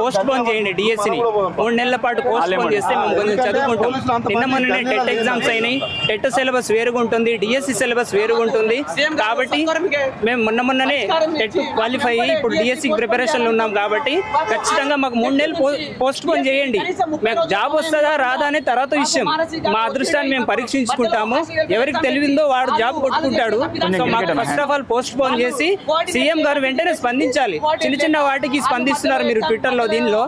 Post phone చేయండి. డిఎస్సిని 3 నెలల పాటు పోస్ట్ పోన్ చేస్తే మేము కొంచెం చదువుకుంటాం. నిన్న మొన్ననే టెట్ ఎగ్జామ్స్ అయినాయి. టెట్ సిలబస్ వేరుగా ఉంటుంది, డిఎస్సి సిలబస్ వేరుగా ఉంటుంది. కాబట్టి మేము మొన్ననే టెట్ క్వాలిఫై అయ్యి ఇప్పుడు డిఎస్సి ప్రిపరేషన్లో ఉన్నాం. కాబట్టి ఖచ్చితంగా మాకు 3 నెలలు పోస్ట్ పోన్ చేయండి. మాకు జాబ్ వస్తుందా రాదా అనే తర్వాత విషయం. మా అదృష్టాన్ని మేము పరీక్షించుకుంటాము. ఎవరికి తెలివిందో వాడు జాబ్ కొట్టుకుంటాడు. సో మాకు first of all post phone చేసి సీఎం గారు వెంటనే స్పందించాలి. చిన్న వాటికి స్పందిస్తున్నారు మీరు ట్విట్టర్ లో. దీనిలో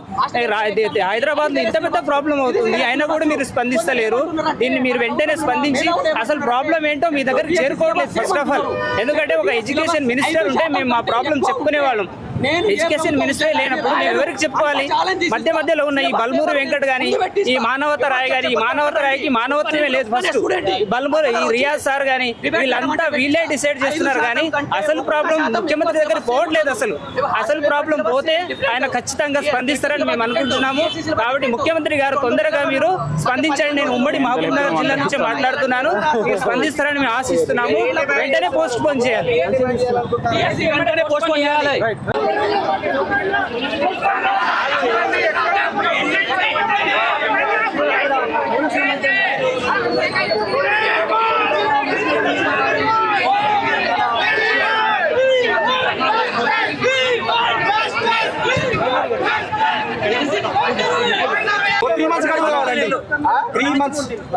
హైదరాబాద్ లో ఇంత పెద్ద ప్రాబ్లం అవుతుంది, అయినా కూడా మీరు స్పందిస్తలేరు. దీన్ని మీరు వెంటనే స్పందించి అసలు ప్రాబ్లం ఏంటో మీ దగ్గర చేరుకోవట్లేదు ఫస్ట్ ఆఫ్ ఆల్. ఎందుకంటే ఒక ఎడ్యుకేషన్ మినిస్టర్ ఉంటే మేము మా ప్రాబ్లం చెప్పుకునే వాళ్ళం. ఎడ్యుకేషన్ మినిస్టరే లేనప్పుడు మేము ఎవరికి చెప్పుకోవాలి? మధ్యలో ఉన్న ఈ బల్మూరి వెంకట్ గానీ, ఈ మానవత రాయ్ గానీ, ఈ మానవత రాయ్కి మానవత్వమే లేదు. ఫస్ట్ బల్మూరి ఈ రియాజ్ సార్ గానీ వీళ్ళంతా వీళ్ళే డిసైడ్ చేస్తున్నారు. కానీ అసలు ప్రాబ్లం ముఖ్యమంత్రి దగ్గర పోవట్లేదు. అసలు ప్రాబ్లం పోతే ఆయన ఖచ్చితంగా స్పందిస్తారని మేము అనుకుంటున్నాము. కాబట్టి ముఖ్యమంత్రి గారు తొందరగా మీరు స్పందించండి. నేను ఉమ్మడి మహబూబ్నగర్ జిల్లా నుంచి మాట్లాడుతున్నాను. మీరు స్పందిస్తారని మేము ఆశిస్తున్నాము. వెంటనే పోస్ట్ పోన్ చేయాలి.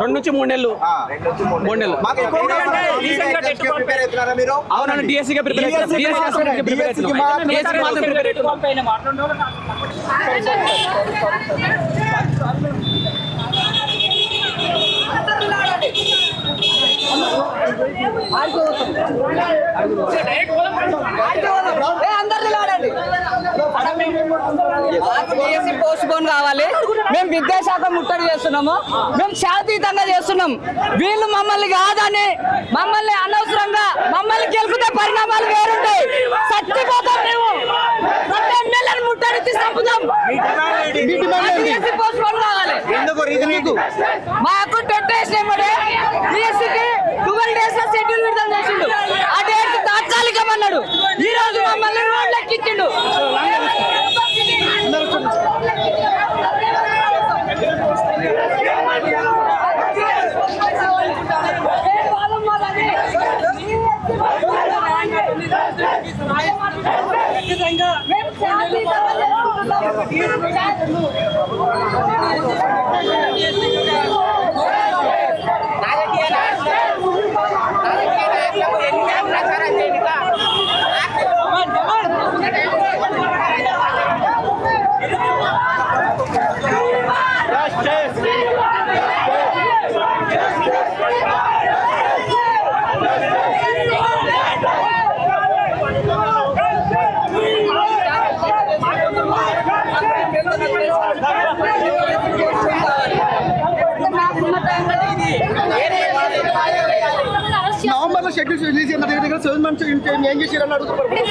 రెండు నుంచి 3 నెలలు. అవునండి, డిఎస్సీగా ప్రిపేర్ పోస్ట్ పోన్ కావాలి. మేము విద్యాశాఖ ముట్టడి చేస్తున్నాము. మేము శాంతియుతంగా చేస్తున్నాం. వీళ్ళు మమ్మల్ని కాదని మమ్మల్ని అనవసరంగా మమ్మల్ని గెలిపితే పరిణామాలు వేరుంటాయి. చచ్చిపోతాం. మేము ఎమ్మెల్యేని ముట్టడి చంపుతాం. పోస్ట్ పోన్ కావాలి. మాకు టెట్ వేసినామడే డిఎస్సికి 12 days లో షెడ్యూల్ విడుదల చేసిండు. ఆ డేట్ తాత్కాలికమన్నాడు. ఈ రోజు మమ్మల్ని రోడ్లకి ఇచ్చిండు.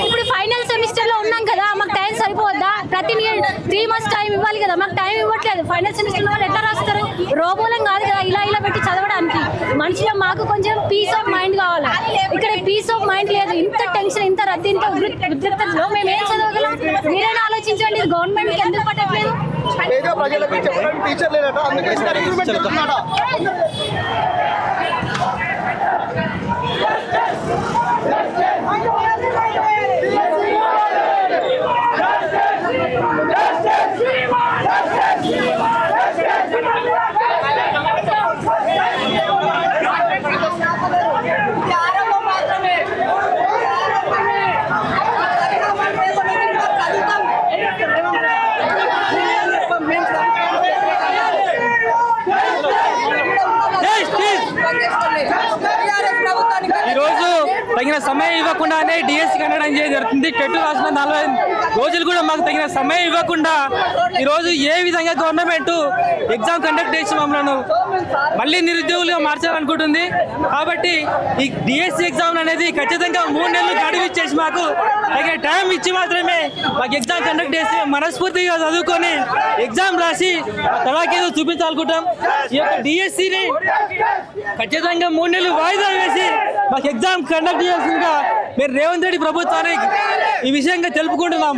ఇప్పుడు ఫైనల్ సెమిస్టర్ లో ఉన్నాం కదా, మాకు టైం సరిపోద్దా? ప్రతి 3 months టైం ఇవ్వాలి కదా, మాకు టైం ఇవ్వట్లేదు. ఫైనల్ సెమిస్టర్ లో వాళ్ళు ఎట్లా రాస్తారు? రోబోలం కాదు కదా ఇలా పెట్టి చదవడానికి. మనుషులు మాకు కొంచెం పీస్ ఆఫ్ మైండ్ కావాలి. ఇక్కడ పీస్ ఆఫ్ మైండ్ లేదు. ఇంత టెన్షన్, ఇంత రద్దీ, ఇంత ఉద్రిక్తలో మేము ఏం చదవగలం? మీరైనా ఆలోచించండి. గవర్నమెంట్ కి ఎందుకు పట్టట్లేదు? తగిన సమయం ఇవ్వకుండానే డిఎస్సి కండక్ట్ చేయడం జరుగుతుంది. టెట్ రాసిన 40 రోజులు కూడా మాకు తగిన సమయం ఇవ్వకుండా ఈరోజు ఏ విధంగా గవర్నమెంట్ ఎగ్జామ్ కండక్ట్ చేసి మమ్మల్ని మళ్ళీ నిరుద్యోగులుగా మార్చాలనుకుంటుంది. కాబట్టి ఈ డిఎస్సి ఎగ్జామ్ అనేది ఖచ్చితంగా 3 నెలలు గడువిచ్చేసి మాకు తగిన టైం ఇచ్చి మాత్రమే మాకు ఎగ్జామ్ కండక్ట్ చేసి మనస్ఫూర్తిగా చదువుకొని ఎగ్జామ్ రాసి తలాకేదో చూపించాలనుకుంటాం. ఈ యొక్క డిఎస్సిని ఖచ్చితంగా 3 నెలలు వాయిదా వేసి మాకు ఎగ్జామ్ కండక్ట్ చేయాల్సిందిగా మీరు రేవంత్ రెడ్డి ప్రభుత్వానికి ఈ విషయంగా తెలుపుకుంటున్నాం.